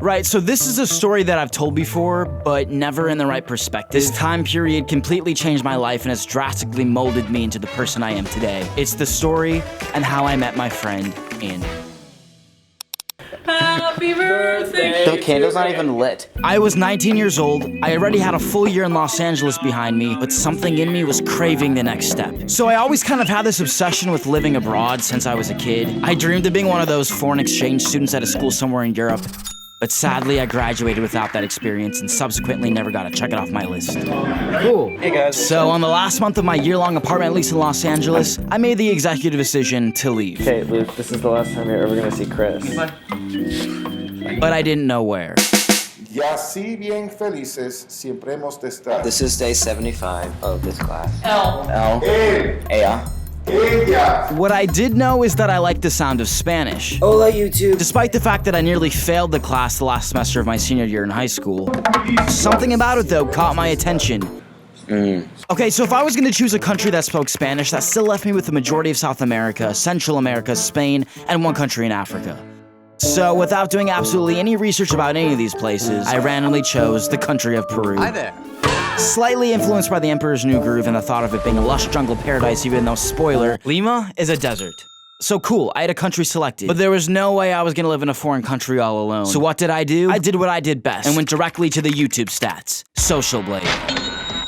Right, so this is a story that I've told before, but never in the right perspective. This time period completely changed my life and has drastically molded me into the person I am today. It's the story and how I met my friend, Andy. Happy birthday! The candle's not even lit. I was 19 years old, I already had a full year in Los Angeles behind me, but something in me was craving the next step. So I always kind of had this obsession with living abroad since I was a kid. I dreamed of being one of those foreign exchange students at a school somewhere in Europe. But sadly, I graduated without that experience and subsequently never got to check it off my list. Cool. Hey guys. So on the last month of my year-long apartment lease in Los Angeles, I made the executive decision to leave. Okay, Luke, this is the last time you're ever gonna see Chris. But I didn't know where. Y así bien felices siempre hemos de estar. This is day 75 of this class. L. L. Él, Ella. ella. What I did know is that I liked the sound of Spanish. Hola, YouTube. Despite the fact that I nearly failed the class the last semester of my senior year in high school. Something about it, though, caught my attention. Okay, so if I was gonna choose a country that spoke Spanish, that still left me with the majority of South America, Central America, Spain, and one country in Africa. So without doing absolutely any research about any of these places, I randomly chose the country of Peru. Hi there. Slightly influenced by the Emperor's New Groove and the thought of it being a lush jungle paradise, even though, spoiler, Lima is a desert. So cool, I had a country selected, but there was no way I was gonna live in a foreign country all alone. So what did? I did what I did best and went directly to the YouTube stats. Social Blade.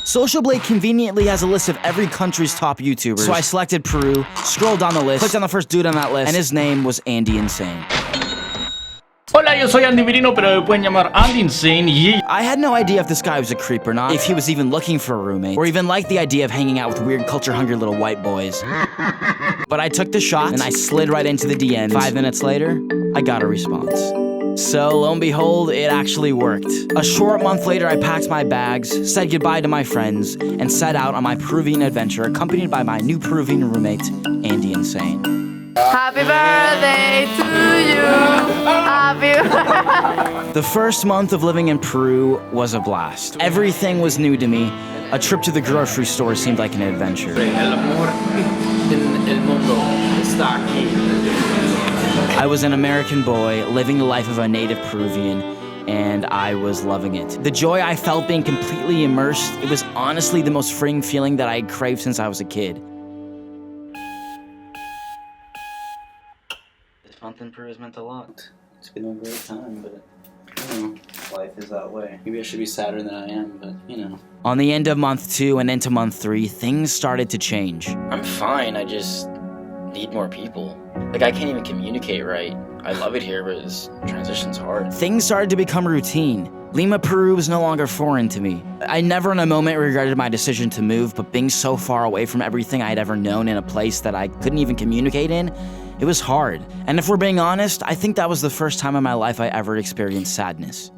Social Blade conveniently has a list of every country's top YouTubers. So I selected Peru, scrolled down the list, clicked on the first dude on that list, and his name was Andy Insane. Hola, yo soy Andy Merino, pero me pueden llamar Andy Insane. Yeah. I had no idea if this guy was a creep or not, if he was even looking for a roommate, or even liked the idea of hanging out with weird culture-hungry little white boys. But I took the shot, and I slid right into the DMs. 5 minutes later, I got a response. So, lo and behold, it actually worked. A short month later, I packed my bags, said goodbye to my friends, and set out on my Peruvian adventure, accompanied by my new Peruvian roommate, Andy Insane. Happy birthday to you! Happy birthday! The first month of living in Peru was a blast. Everything was new to me. A trip to the grocery store seemed like an adventure. I was an American boy living the life of a native Peruvian, and I was loving it. The joy I felt being completely immersed, it was honestly the most freeing feeling that I had craved since I was a kid. This month in Peru has meant a lot. It's been a great time, but, you know, life is that way. Maybe I should be sadder than I am, but, you know. On the end of month 2 and into month 3, things started to change. I'm fine, I just need more people. Like, I can't even communicate right. I love it here, but this transition's hard. Things started to become routine. Lima, Peru was no longer foreign to me. I never in a moment regretted my decision to move, but being so far away from everything I had ever known in a place that I couldn't even communicate in, it was hard. And if we're being honest, I think that was the first time in my life I ever experienced sadness.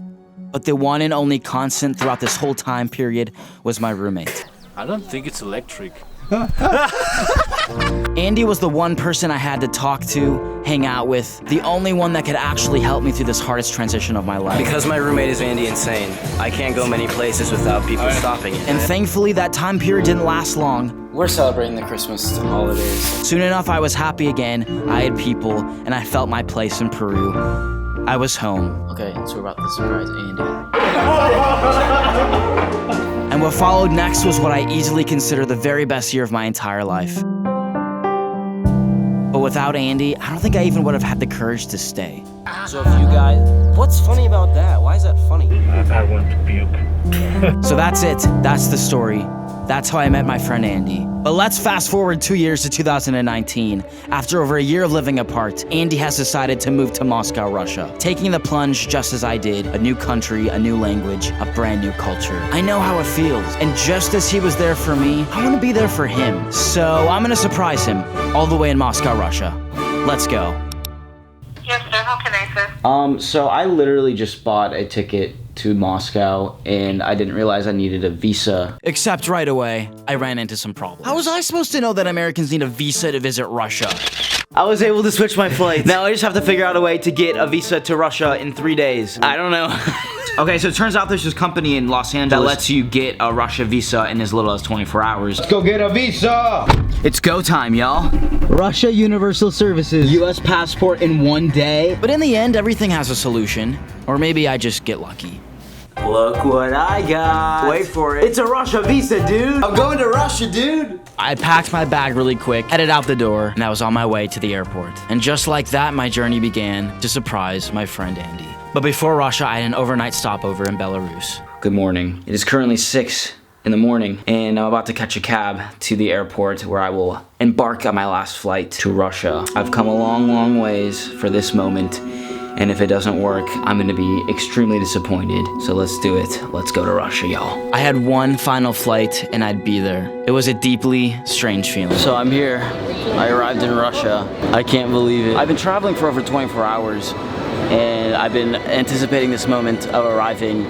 But the one and only constant throughout this whole time period was my roommate. I don't think it's electric. Andy was the one person I had to talk to, hang out with, the only one that could actually help me through this hardest transition of my life. Because my roommate is Andy Insane, I can't go many places without people stopping it. And thankfully, that time period didn't last long. We're celebrating the Christmas holidays. Soon enough, I was happy again, I had people, and I felt my place in Peru. I was home. Okay, so we're about to surprise Andy. And what followed next was what I easily consider the very best year of my entire life. But without Andy, I don't think I even would have had the courage to stay. So if you guys... What's funny about that? Why is that funny? I want to puke. So that's it. That's the story. That's how I met my friend Andy. But let's fast forward 2 years to 2019. After over a year of living apart, Andy has decided to move to Moscow, Russia. Taking the plunge just as I did. A new country, a new language, a brand new culture. I know how it feels. And just as he was there for me, I want to be there for him. So I'm gonna surprise him all the way in Moscow, Russia. Let's go. Yes, sir. How can I assist? So I literally just bought a ticket to Moscow, and I didn't realize I needed a visa. Except right away, I ran into some problems. How was I supposed to know that Americans need a visa to visit Russia? I was able to switch my flight. Now I just have to figure out a way to get a visa to Russia in 3 days. I don't know. Okay, so it turns out there's this company in Los Angeles that lets you get a Russia visa in as little as 24 hours. Let's go get a visa! It's go time, y'all. Russia Universal Services. US passport in 1 day. But in the end, everything has a solution. Or maybe I just get lucky. Look what I got. Wait for it. It's a Russia visa, dude. I'm going to Russia, dude. I packed my bag really quick, headed out the door, and I was on my way to the airport. And just like that, my journey began to surprise my friend Andy. But before Russia, I had an overnight stopover in Belarus. Good morning. It is currently 6 in the morning, and I'm about to catch a cab to the airport where I will embark on my last flight to Russia. I've come a long, long ways for this moment. And if it doesn't work, I'm gonna be extremely disappointed. So let's do it. Let's go to Russia, y'all. I had one final flight and I'd be there. It was a deeply strange feeling. So I'm here. I arrived in Russia. I can't believe it. I've been traveling for over 24 hours and I've been anticipating this moment of arriving,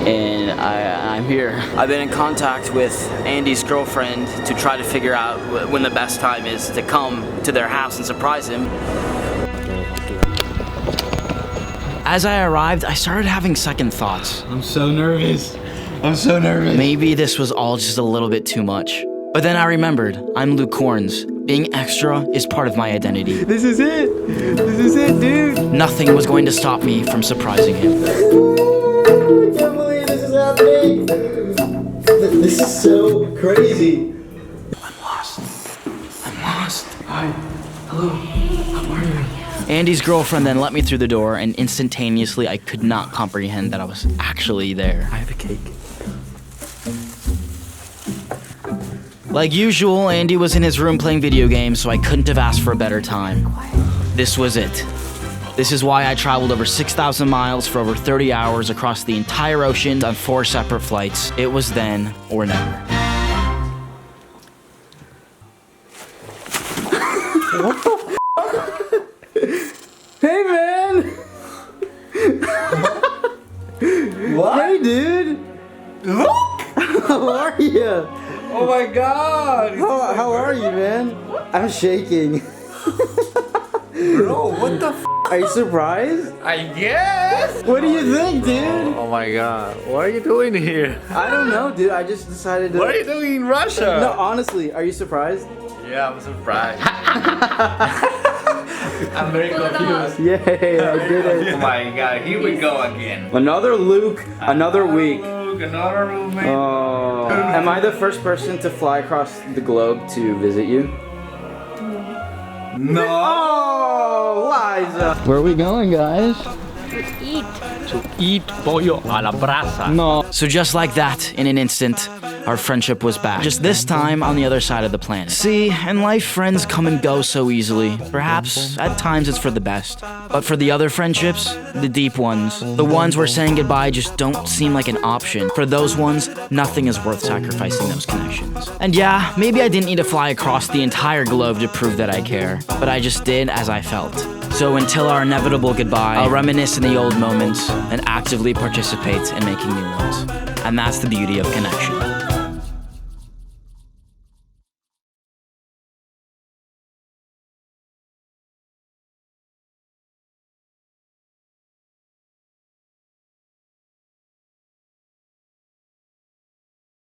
and I'm here. I've been in contact with Andy's girlfriend to try to figure out when the best time is to come to their house and surprise him. As I arrived, I started having second thoughts. I'm so nervous. I'm so nervous. Maybe this was all just a little bit too much. But then I remembered, I'm Luke Korns. Being extra is part of my identity. This is it. This is it, dude. Nothing was going to stop me from surprising him. I can't believe this is happening. This is so crazy. I'm lost. Hi. Hello. How are you? Andy's girlfriend then let me through the door, and instantaneously I could not comprehend that I was actually there. I have a cake. Like usual, Andy was in his room playing video games, so I couldn't have asked for a better time. This was it. This is why I traveled over 6,000 miles for over 30 hours across the entire ocean on 4 separate flights. It was then or never. What the Hey, man! What? Hey, dude! Look! How are you? Oh my god! How are you, man? I'm shaking. Bro, what the f? Are you surprised? I guess! What do you think, dude? Oh my god, what are you doing here? I don't know, dude. I just decided to... What are you doing in Russia? No, honestly, are you surprised? Yeah, I'm surprised. I'm very confused. Yay, I did it. Oh my god, here we go again. Another Luke, another week. Luke, another roommate. Oh. Am I the first person to fly across the globe to visit you? No! Oh, Liza! Where are we going, guys? To eat pollo a la brasa. No. So just like that, in an instant, our friendship was back. Just this time on the other side of the planet. See, in life, friends come and go so easily. Perhaps, at times, it's for the best. But for the other friendships, the deep ones, the ones where saying goodbye just don't seem like an option. For those ones, nothing is worth sacrificing those connections. And yeah, maybe I didn't need to fly across the entire globe to prove that I care. But I just did as I felt. So until our inevitable goodbye, I'll reminisce in the old moments and actively participate in making new ones. And that's the beauty of connection.